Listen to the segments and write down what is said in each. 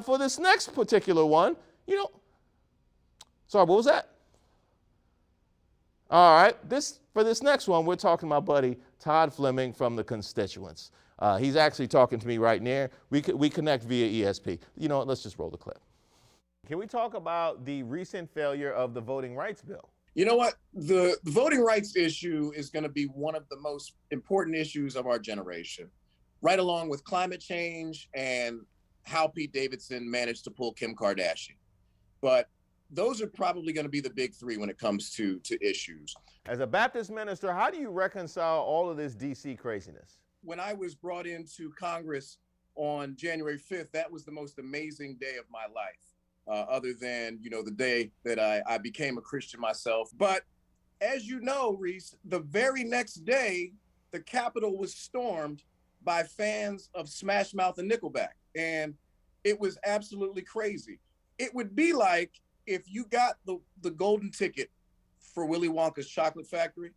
For this next particular one, sorry, what was that? All right, for this next one, we're talking to my buddy Todd Fleming from the Constituents. He's actually talking to me right now. We connect via ESP. You know what, let's just roll the clip. Can we talk about the recent failure of the voting rights bill? You know what? The voting rights issue is going to be one of the most important issues of our generation, right along with climate change and how Pete Davidson managed to pull Kim Kardashian. But those are probably going to be the big three when it comes to issues. As a Baptist minister, how do you reconcile all of this DC craziness? When I was brought into Congress on January 5th, that was the most amazing day of my life. Other than, the day that I became a Christian myself. But as you know, Reese, the very next day, the Capitol was stormed by fans of Smash Mouth and Nickelback. And it was absolutely crazy. It would be like if you got the golden ticket for Willy Wonka's chocolate factory,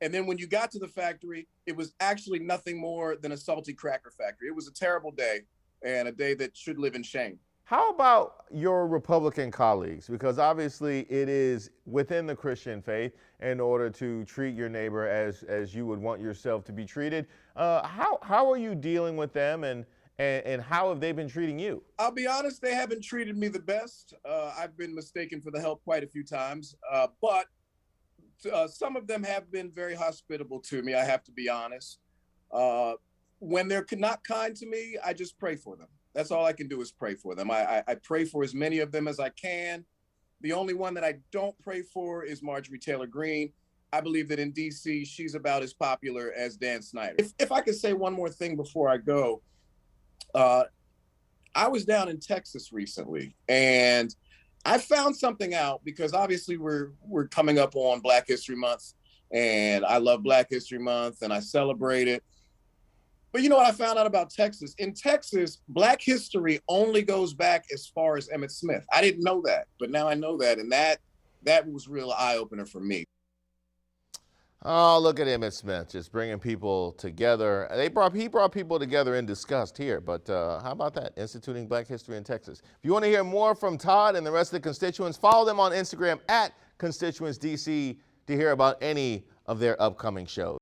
and then when you got to the factory, it was actually nothing more than a salty cracker factory. It was a terrible day, and a day that should live in shame. How about your Republican colleagues? Because obviously it is within the Christian faith in order to treat your neighbor as you would want yourself to be treated. How are you dealing with them, and how have they been treating you? I'll be honest, they haven't treated me the best. I've been mistaken for the help quite a few times, but some of them have been very hospitable to me, I have to be honest. When they're not kind to me, I just pray for them. That's all I can do is pray for them. I pray for as many of them as I can. The only one that I don't pray for is Marjorie Taylor Greene. I believe that in DC, she's about as popular as Dan Snyder. If I could say one more thing before I go, I was down in Texas recently, and I found something out because obviously we're coming up on Black History Month, and I love Black History Month and I celebrate it. But you know what I found out about Texas? In Texas, Black history only goes back as far as Emmitt Smith. I didn't know that, but now I know that, and that was a real eye-opener for me. Oh, look at Emmitt Smith, just bringing people together. He brought people together in disgust here, but how about that, instituting Black history in Texas? If you want to hear more from Todd and the rest of the constituents, follow them on Instagram @ConstituentsDC to hear about any of their upcoming shows.